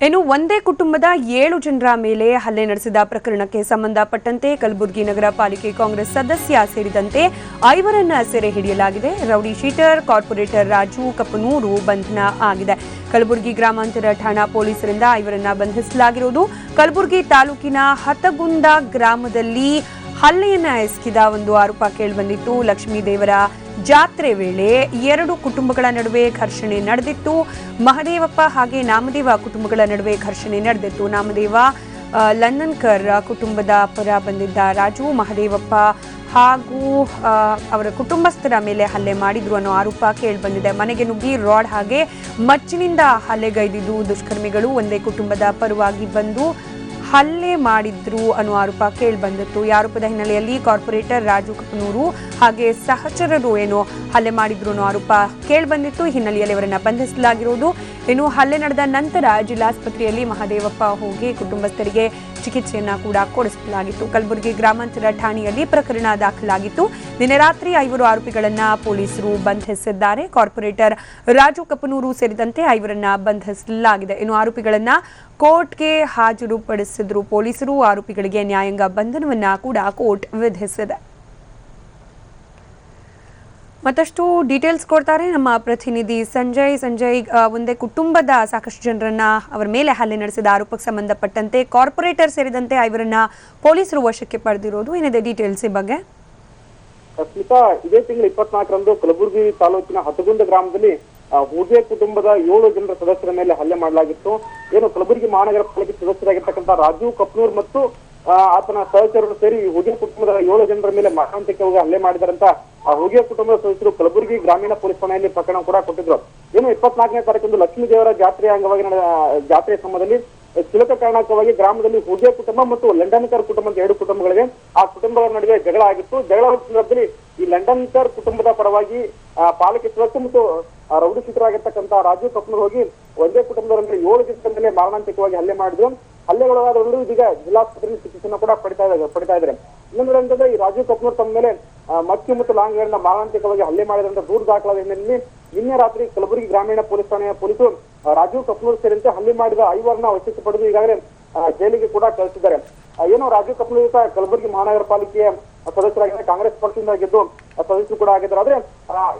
ಇನ್ನು ಒಂದೇ ಕುಟುಂಬದ 7 ಜನರ ಮೇಲೆ ಹಲ್ಲೆ ನಡೆಸಿದ ಪ್ರಕರಣಕ್ಕೆ ಸಂಬಂಧಪಟ್ಟಂತೆ ಕಲಬುರಗಿ ನಗರ ಪಾಲಿಕೆ ಕಾಂಗ್ರೆಸ್ ಸದಸ್ಯ ಸೇರಿದಂತೆ 5ರನ್ನ ಸೆರೆ ಹಿಡಿಯಲಾಗಿದೆ. ರೌಡಿ ಶೀಟರ್ ಕಾರ್ಪೊರೇಟರ್ ರಾಜು ಕಪ್ಪನೂರು ಬಂಧನ ಆಗಿದೆ. ಕಲಬುರಗಿ ಗ್ರಾಮಾಂತರ ಠಾಣಾ ಪೊಲೀಸರಿಂದ 5ರನ್ನ ಬಂಧಿಸಲಾಗಿರುವುದು. ಕಲಬುರಗಿ ತಾಲೂಕಿನ ಹತಗುಂದ ಗ್ರಾಮದಲ್ಲಿ ಹಲ್ಲೆಯನ್ನ ಎಸಗಿದ ಒಂದು ಆರೋಪ ಕೇಳಿಬಂದಿತ್ತು. ಲಕ್ಷ್ಮೀ ದೇವರ ಜಾತ್ರೆ ವೇಳೆ 2 ಕುಟುಂಬಗಳ ನಡುವೆ ಘರ್ಷಣೆ ನಡೆದಿತ್ತು. ಮಹದೇವಪ್ಪ ಹಾಗೆ ನಾಮದೇವ ಕುಟುಂಬಗಳ ನಡುವೆ ಘರ್ಷಣೆ ನಡೆದಿತ್ತು. ನಾಮದೇವ ಲಂಡನ್ಕರ್ ಕುಟುಂಬದ ಪರ ಬಂದಿದ್ದ ರಾಜು ಮಹದೇವಪ್ಪ ಹಾಗೂ ಅವರ ಕುಟುಂಬಸ್ಥರ ಮೇಲೆ ಹಲ್ಲೆ ಮಾಡಿದ್ರು ಅನ್ನೋ ಆರೋಪ ಕೇಳಿಬಂದಿದೆ. ಮನೆಗೆ ನುಗ್ಗಿ ರಾಡ್ ಹಾಗೆ ಮಚ್ಚಿನಿಂದ ಹಲ್ಲೆಗೈದಿದ್ದು ದುಷ್ಕರ್ಮಿಗಳು ಒಂದೇ ಕುಟುಂಬದ ಪರವಾಗಿ ಬಂದು ಹಲ್ಲೆ ಮಾಡಿದ್ರು ಅನ್ನೋ ಆರೋಪ ಕೇಳಿಬಂದಿತ್ತು. ಈ ಆರೋಪದ ಹಿನ್ನೆಲೆಯಲ್ಲಿ ಕಾರ್ಪೊರೇಟರ್ ರಾಜು ಕಪ್ಪನೂರು ಹಾಗೆ ಸಹಚರರು ಏನೋ ಹಲ್ಲೆ ಮಾಡಿದ್ರು ಅನ್ನೋ ಆರೋಪ ಕೇಳಿಬಂದಿತ್ತು. ಈ ಹಿನ್ನೆಲೆಯಲ್ಲಿ ಅವರನ್ನ ಬಂಧಿಸಲಾಗಿರುವುದು. ಇನ್ನು ಹಲ್ಲೆ ನಡೆದ ನಂತರ ಜಿಲ್ಲಾಸ್ಪತ್ರೆಯಲ್ಲಿ ಮಹದೇವಪ್ಪ ಹೋಗಿ ಕುಟುಂಬಸ್ಥರಿಗೆ ಚಿಕಿತ್ಸೆಯನ್ನ ಕೂಡ ಕೊಡಿಸಲಾಗಿತ್ತು. ಕಲಬುರಗಿ ಗ್ರಾಮಾಂತರ ಠಾಣೆಯಲ್ಲಿ ಪ್ರಕರಣ ದಾಖಲಾಗಿತ್ತು. ನಿನ್ನೆ ರಾತ್ರಿ 5 ಆರೋಪಿಗಳನ್ನ ಪೊಲೀಸರು ಬಂಧಿಸಿದ್ದಾರೆ. ಕಾರ್ಪೊರೇಟರ್ ರಾಜು ಕಪ್ಪನೂರು ಸೇರಿದಂತೆ 5ರನ್ನ ಬಂಧಿಸಲಾಗಿದೆ. ಇನ್ನು ಆರೋಪಿಗಳನ್ನ ಕೋರ್ಟ್ಗೆ ಹಾಜರುಪಡಿಸಿದ್ರು ಪೊಲೀಸರು. ಆರೋಪಿಗಳಿಗೆ ನ್ಯಾಯಾಂಗ ಬಂಧನವನ್ನ ಕೂಡ ಕೋರ್ಟ್ ವಿಧಿಸಿದೆ. ಮತ್ತಷ್ಟು ಡೀಟೇಲ್ಸ್ ಕೊಡ್ತಾರೆ ನಮ್ಮ ಪ್ರತಿನಿಧಿ ಸಂಜಯ್. ಒಂದೇ ಕುಟುಂಬದ ಸಾಕಷ್ಟು ಜನರನ್ನ ಅವರ ಮೇಲೆ ಹಲ್ಲೆ ನಡೆಸಿದ ಆರೋಪಕ್ಕೆ ಸಂಬಂಧಪಟ್ಟಂತೆ ಕಾರ್ಪೊರೇಟರ್ ಸೇರಿದಂತೆ 5ರನ್ನ ಪೊಲೀಸರು ವಶಕ್ಕೆ ಪಡೆದಿರೋದು. ಏನಿದೆ ಡೀಟೇಲ್ಸ್ ಈ ಬಗ್ಗೆ? ಸ್ಮಿತಾ, ಇದೇ ತಿಂಗಳು 24ರಂದು ಕಲಬುರಗಿ ತಾಲೂಕಿನ ಹತಗುಂದ ಗ್ರಾಮದಲ್ಲಿ ಹುಗೆ ಕುಟುಂಬದ 7 ಜನರ ಸದಸ್ಯರ ಮೇಲೆ ಹಲ್ಲೆ ಮಾಡಲಾಗಿತ್ತು. ಏನು ಕಲಬುರಗಿ ಮಹಾನಗರ ಪಾಲಿಕೆ ಸದಸ್ಯರಾಗಿರ್ತಕ್ಕಂಥ ರಾಜು ಕಪ್ನೂರ್ ಮತ್ತು ಆತನ ಸಹಚರರು ಸೇರಿ ಹುಗೆ ಕುಟುಂಬದ 7 ಜನರ ಮೇಲೆ ಮಾರಣಾಂತಿಕವಾಗಿ ಹಲ್ಲೆ ಮಾಡಿದಾರಂತ ಹುಗೆ ಕುಟುಂಬದ ಸದಸ್ಯರು ಕಲಬುರಗಿ ಗ್ರಾಮೀಣ ಪೊಲೀಸ್ ಠಾಣೆಯಲ್ಲಿ ಪ್ರಕರಣ ಕೂಡ ಕೊಟ್ಟಿದ್ರು. ಏನು 24ನೇ ತಾರೀಕಂದು ಲಕ್ಷ್ಮೀ ದೇವರ ಜಾತ್ರೆಯ ಅಂಗವಾಗಿ ನಡೆದ ಜಾತ್ರೆಯ ಸಮಯದಲ್ಲಿ ಕ್ಷುಲ್ಲಕ ಕಾರಣಕ್ಕಾಗಿ ಗ್ರಾಮದಲ್ಲಿ ಹುಗೆ ಕುಟುಂಬ ಮತ್ತು ಲಂಡನ್ಕರ್ ಕುಟುಂಬದ 2 ಕುಟುಂಬಗಳಿಗೆ ಆ ಕುಟುಂಬಗಳ ನಡುವೆ ಜಗಳ ಆಗಿತ್ತು. ಜಗಳ ಸಂದರ್ಭದಲ್ಲಿ ಈ ಲಂಡನ್ಕರ್ ಕುಟುಂಬದ ಪರವಾಗಿ ಪಾಲಿಕೆ ಸದಸ್ಯ ಮತ್ತು ರೌಡಿ ಶೀಟರಾಗಿರ್ತಕ್ಕಂಥ ರಾಜು ಕಪ್ನೂರ್ ಹೋಗಿ ಒಂದೇ ಕುಟುಂಬದವರ ಮೇಲೆ 7 ದಿನದ ಮೇಲೆ ಮಾರಣಾಂತಿಕವಾಗಿ ಹಲ್ಲೆ ಮಾಡಿದ್ರು. ಹಲ್ಲೆಗೊಳಗಾದವರು ಇದೀಗ ಜಿಲ್ಲಾಸ್ಪತ್ರೆಯಲ್ಲಿ ಚಿಕಿತ್ಸೆಯನ್ನು ಕೂಡ ಪಡಿತಾ ಇದ್ದಾರೆ. ಇನ್ನೊಂದು ಅಂತಂದ್ರೆ ಈ ರಾಜು ಕಪ್ನೂರ್ ತಮ್ಮ ಮೇಲೆ ಮಕ್ಕಿ ಮತ್ತು ಲಾಂಗ್ಗಳನ್ನ ಮಾರಣಾಂತಿಕವಾಗಿ ಹಲ್ಲೆ ಮಾಡಿದಂತ ದೂರು ದಾಖಲಾದ ಹಿನ್ನೆಲೆಯಲ್ಲಿ ನಿನ್ನೆ ರಾತ್ರಿ ಕಲಬುರಗಿ ಗ್ರಾಮೀಣ ಪೊಲೀಸ್ ಠಾಣೆಯ ಪೊಲೀಸರು ರಾಜು ಕಪ್ನೂರ್ ಸೇರಿದಂತೆ ಹಲ್ಲೆ ಮಾಡಿದ 5ರನ್ನ ವಶಕ್ಕೆ ಪಡೆದು ಈಗಾಗಲೇ ಜೈಲಿಗೆ ಕೂಡ ಕಳಿಸಿದ್ದಾರೆ. ಏನೋ ರಾಜು ಕಪ್ನೂರ್ ಕಲಬುರಗಿ ಮಹಾನಗರ ಪಾಲಿಕೆಯ ಸದಸ್ಯರಾಗಿದ್ದಾರೆ, ಕಾಂಗ್ರೆಸ್ ಪಕ್ಷದಿಂದ ಗೆದ್ದು ಸದಸ್ಯರು ಕೂಡ ಆಗಿದ್ದಾರೆ. ಆದ್ರೆ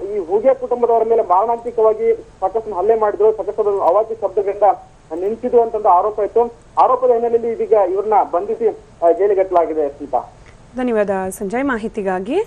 ಈ ಹುಗೆ ಕುಟುಂಬದವರ ಮೇಲೆ ಮಾರಣಾಂತಿಕವಾಗಿ ಸಾಕಷ್ಟು ಹಲ್ಲೆ ಮಾಡಿದ್ರು, ಸಾಕಷ್ಟು ಅವಾಚ್ಯ ಶಬ್ದಗಳಿಂದ ನಿಂತಿದ್ದು ಅಂತ ಆರೋಪ ಇತ್ತು. ಆರೋಪದ ಹಿನ್ನೆಲೆಯಲ್ಲಿ ಇದೀಗ ಇವ್ರನ್ನ ಬಂಧಿಸಿ ಜೈಲಿಗೆ ಕಟ್ಟಲಾಗಿದೆ. ಸ್ಮಿತಾ, ಧನ್ಯವಾದ ಸಂಜಯ್ ಮಾಹಿತಿಗಾಗಿ.